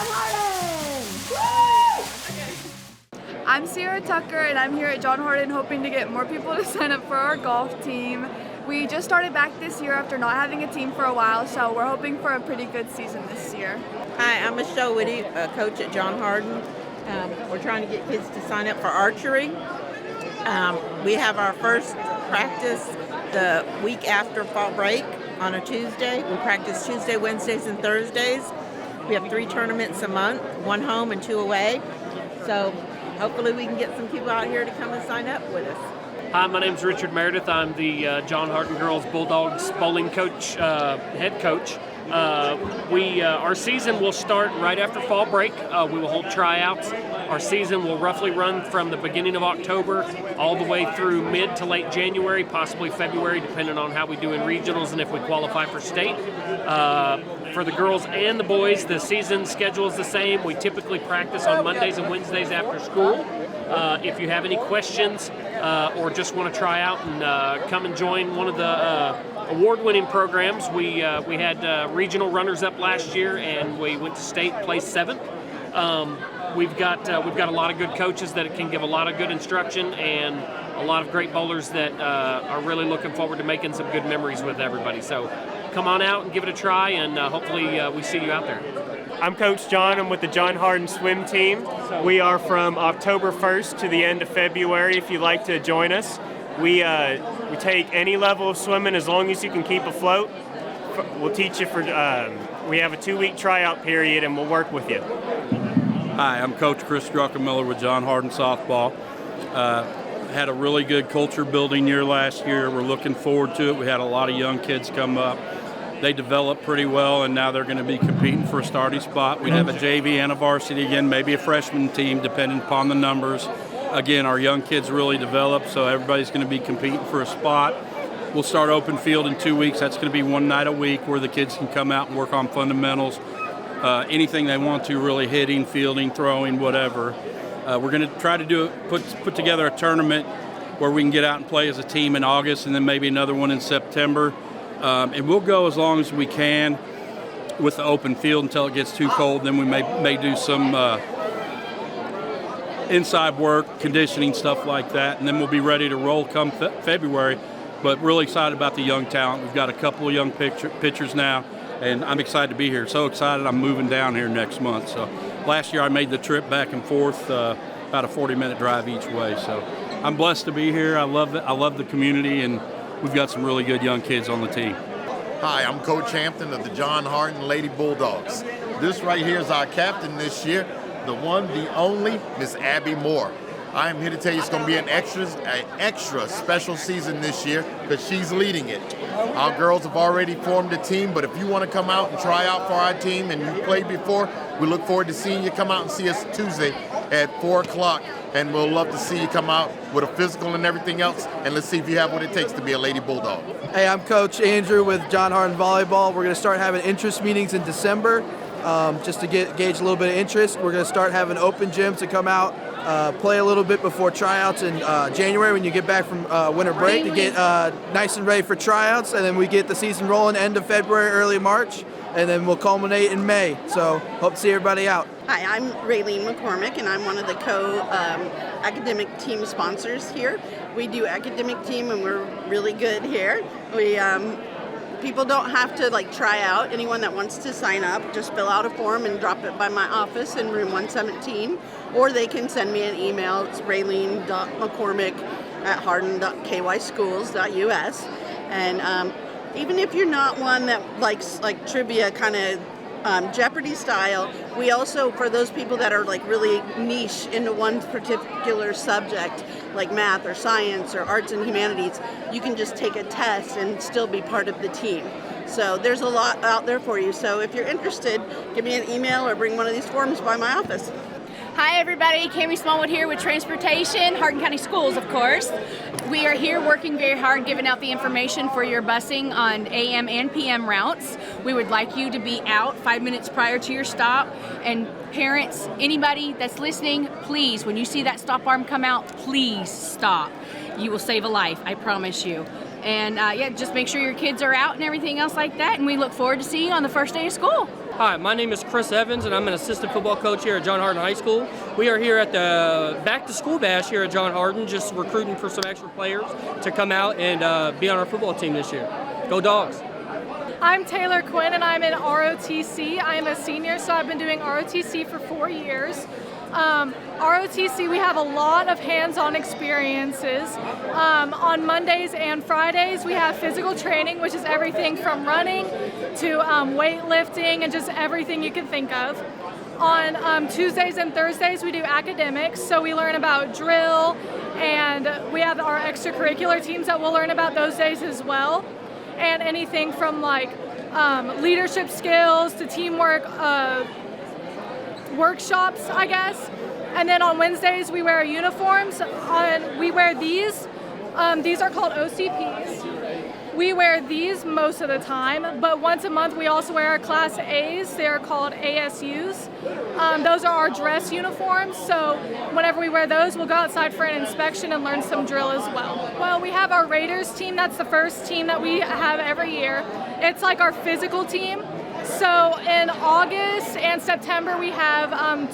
John Hardin! I'm Sierra Tucker, and I'm here at John Hardin hoping to get more people to sign up for our golf team. We just started back this year after not having a team for a while, so we're hoping for a pretty good season this year. Hi, I'm Michelle Whitty, a coach at John Hardin. We're trying to get kids to sign up for archery. We have our first practice the week after fall break on a Tuesday. We practice Tuesday, Wednesdays, and Thursdays. We have 3 tournaments a month, 1 home and 2 away. So hopefully we can get some people out here to come and sign up with us. Hi, my name's Richard Meredith. I'm the John Hardin Girls Bulldogs bowling coach, head coach. Our season will start right after fall break. We will hold tryouts. Our season will roughly run from the beginning of October all the way through mid to late January, possibly February, depending on how we do in regionals and if we qualify for state. For the girls and the boys, the season schedule is the same. We typically practice on Mondays and Wednesdays after school. If you have any questions or just want to try out and come and join one of the award-winning programs, we had regional runners-up last year, and we went to state, placed 7th. We've got a lot of good coaches that can give a lot of good instruction, and a lot of great bowlers that are really looking forward to making some good memories with everybody. So come on out and give it a try, and hopefully we see you out there. I'm Coach John. I'm with the John Hardin swim team. We are from October 1st to the end of February if you'd like to join us. We take any level of swimming as long as you can keep afloat. We'll teach you for, we have a 2-week tryout period and we'll work with you. Hi, I'm Coach Chris Druckenmiller with John Hardin Softball. Had a really good culture building year last year. We're looking forward to it. We had a lot of young kids come up. They developed pretty well, and now they're going to be competing for a starting spot. We have a JV and a varsity again, maybe a freshman team, depending upon the numbers. Again, our young kids really developed, so everybody's going to be competing for a spot. We'll start open field in 2 weeks. That's going to be 1 night a week where the kids can come out and work on fundamentals. Anything they want to, really, hitting, fielding, throwing, whatever. We're going to try to put together a tournament where we can get out and play as a team in August, and then maybe another one in September. And we'll go as long as we can with the open field until it gets too cold. Then we may do some inside work, conditioning, stuff like that, and then we'll be ready to roll come February. But really excited about the young talent. We've got a couple of young pitchers now, and I'm excited to be here. So excited I'm moving down here next month. So last year I made the trip back and forth, about a 40-minute drive each way. So I'm blessed to be here. I love it. I love the community, and we've got some really good young kids on the team. Hi, I'm Coach Hampton of the John Hardin Lady Bulldogs. This right here is our captain this year, the one, the only, Miss Abby Moore. I am here to tell you it's going to be an extra special season this year because she's leading it. Our girls have already formed a team, but if you want to come out and try out for our team and you've played before, we look forward to seeing you come out and see us Tuesday at 4 o'clock. And we'll love to see you come out with a physical and everything else, and let's see if you have what it takes to be a Lady Bulldog. Hey, I'm Coach Andrew with John Hardin Volleyball. We're going to start having interest meetings in December just to gauge a little bit of interest. We're going to start having open gyms to come out, play a little bit before tryouts in January when you get back from winter break to get nice and ready for tryouts, and then we get the season rolling end of February, early March, and then we'll culminate in May. So hope to see everybody out. Hi, I'm Raylene McCormick, and I'm one of the co-academic team sponsors here. We do academic team, and we're really good here. We people don't have to try out. Anyone that wants to sign up, just fill out a form and drop it by my office in room 117, or they can send me an email. It's raylene.mccormick@hardin.kyschools.us, and even if you're not one that likes trivia kind of Jeopardy style, we also, for those people that are really niche into one particular subject, like math or science or arts and humanities, you can just take a test and still be part of the team. So there's a lot out there for you. So if you're interested, give me an email or bring one of these forms by my office. Hi everybody, Cami Smallwood here with Transportation, Hardin County Schools of course. We are here working very hard giving out the information for your busing on AM and PM routes. We would like you to be out 5 minutes prior to your stop, and parents, anybody that's listening, please, when you see that stop arm come out, please stop. You will save a life, I promise you. And yeah, just make sure your kids are out and everything else like that. And we look forward to seeing you on the first day of school. Hi, my name is Chris Evans, and I'm an assistant football coach here at John Hardin High School. We are here at the Back to School Bash here at John Hardin, just recruiting for some extra players to come out and be on our football team this year. Go Dogs! I'm Taylor Quinn, and I'm in ROTC. I'm a senior, so I've been doing ROTC for 4 years. ROTC, we have a lot of hands-on experiences. On Mondays and Fridays, we have physical training, which is everything from running to weightlifting and just everything you can think of. On Tuesdays and Thursdays, we do academics, so we learn about drill, and we have our extracurricular teams that we'll learn about those days as well. And anything from like leadership skills to teamwork workshops, I guess. And then on Wednesdays we wear uniforms. We wear these. These are called OCPs. We wear these most of the time, but once a month we also wear our Class A's. They are called ASUs. Those are our dress uniforms, so whenever we wear those, we'll go outside for an inspection and learn some drill as well. Well, we have our Raiders team. That's the first team that we have every year. It's like our physical team. So in August and September, we have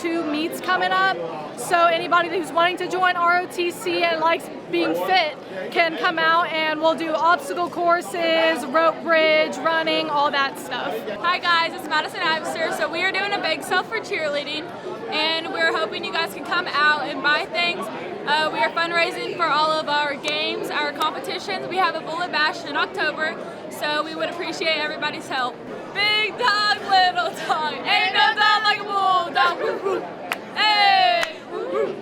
2 meets coming up. So anybody who's wanting to join ROTC and likes being fit can come out, and we'll do obstacle courses, rope bridge, running, all that stuff. Hi guys, it's Madison Ivester. So we are doing a bake sale for cheerleading, and we're hoping you guys can come out and buy things. We are fundraising for all of our games, our competitions. We have a bullet bash in October, so we would appreciate everybody's help. Big dog, little dog, ain't no dog like a bulldog. Woo-hoo. Hey, woo-hoo.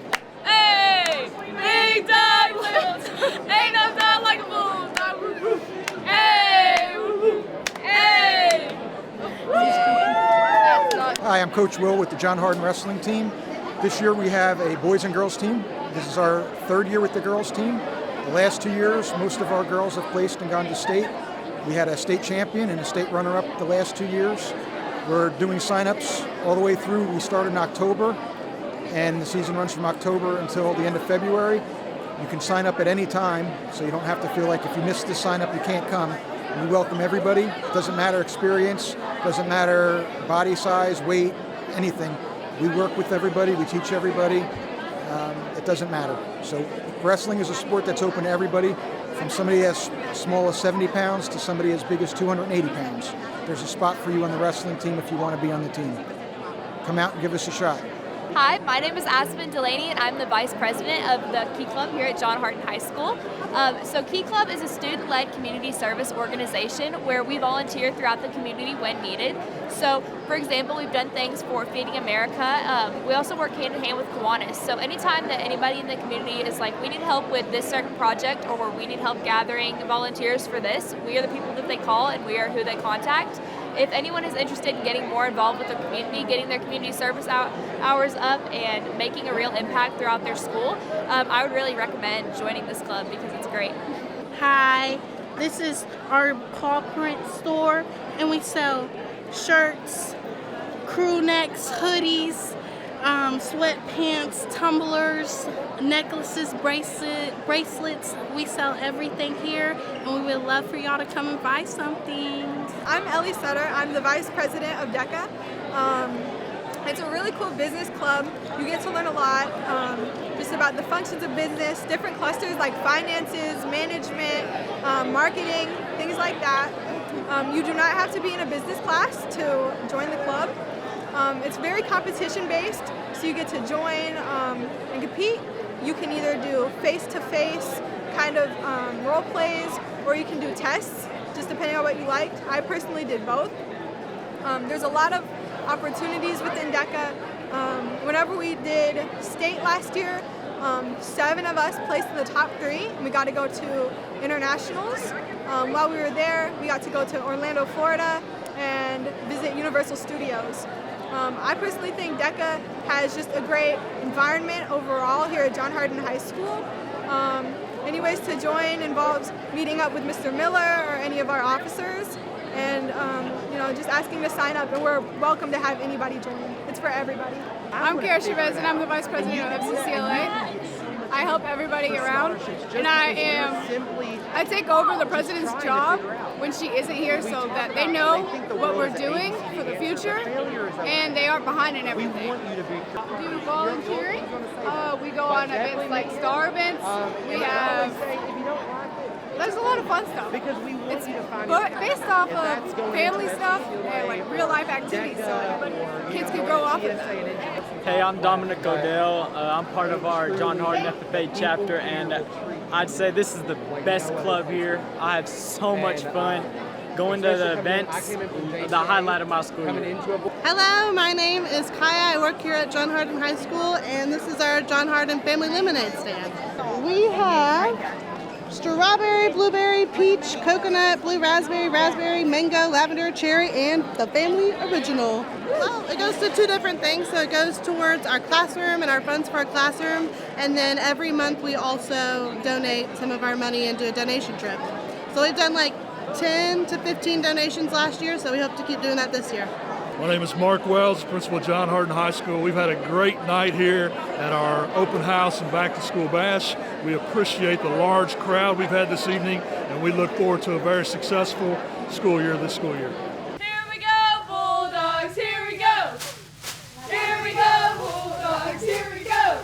Hey, big dog, little dog, ain't no dog like a bulldog. Woo-hoo. Hey, woo-hoo. Hey. Hi, I'm Coach Will with the John Hardin Wrestling Team. This year we have a boys and girls team. This is our 3rd year with the girls team. The last 2 years, most of our girls have placed and gone to state. We had a state champion and a state runner-up the last 2 years. We're doing sign-ups all the way through. We start in October, and the season runs from October until the end of February. You can sign up at any time, so you don't have to feel like if you miss this sign-up, you can't come. We welcome everybody. It doesn't matter experience, doesn't matter body size, weight, anything. We work with everybody, we teach everybody. It doesn't matter. So wrestling is a sport that's open to everybody, from somebody as small as 70 pounds to somebody as big as 280 pounds. There's a spot for you on the wrestling team if you want to be on the team. Come out and give us a shot. Hi, my name is Aspen Delaney, and I'm the Vice President of the Key Club here at John Hardin High School. So Key Club is a student-led community service organization where we volunteer throughout the community when needed. So, for example, we've done things for Feeding America. We also work hand-in-hand with Kiwanis. So anytime that anybody in the community is like, we need help with this certain project, or we need help gathering volunteers for this, we are the people that they call and we are who they contact. If anyone is interested in getting more involved with their community, getting their community service hours up and making a real impact throughout their school, I would really recommend joining this club because it's great. Hi, this is our paw print store, and we sell shirts, crew necks, hoodies, sweatpants, tumblers, necklaces, bracelets. We sell everything here, and we would love for y'all to come and buy something. I'm Ellie Sutter. I'm the Vice President of DECA. It's a really cool business club. You get to learn a lot just about the functions of business, different clusters like finances, management, marketing, things like that. You do not have to be in a business class to join the club. It's very competition-based, so you get to join and compete. You can either do face-to-face kind of role plays, or you can do tests, just depending on what you liked. I personally did both. There's a lot of opportunities within DECA. Whenever we did state last year, 7 of us placed in the top 3, and we got to go to internationals. While we were there, we got to go to Orlando, Florida, and visit Universal Studios. I personally think DECA has just a great environment overall here at John Hardin High School. Any ways to join involves meeting up with Mr. Miller or any of our officers, and just asking to sign up, and we're welcome to have anybody join. It's for everybody. I'm Kara Chavez, and I'm the Vice President of HCEC-TV. I I help everybody around, and I take over the president's job when she isn't here, so that they know what we're doing for the future, and they aren't behind in everything. Do volunteering. We go on events like star events. There's a lot of fun stuff. It's based off of family stuff and like real life activities, so kids can grow off of that. Hey, I'm Dominic Odell. I'm part of our John Hardin FFA chapter, and I'd say this is the best club here. I have so much fun going to the events, the highlight of my school year. Hello, my name is Kaya. I work here at John Hardin High School, and this is our John Hardin Family Lemonade stand. We have strawberry, blueberry, peach, coconut, blue raspberry, raspberry, mango, lavender, cherry, and the family original. Well, it goes to two different things. So it goes towards our classroom and our funds for our classroom, and then every month we also donate some of our money into a donation trip. So we've done like 10 to 15 donations last year, so we hope to keep doing that this year. My name is Mark Wells, principal of John Hardin High School. We've had a great night here at our open house and back to school bash. We appreciate the large crowd we've had this evening, and we look forward to a very successful school year this school year. Here we go, Bulldogs, here we go. Here we go, Bulldogs, here we go.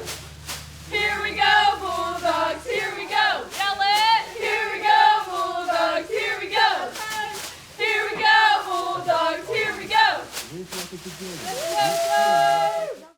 Here we go, Bulldogs, here we go. Yell it. Here we go, Bulldogs, here we go. Here we go, Bulldogs, here we go. Let's go.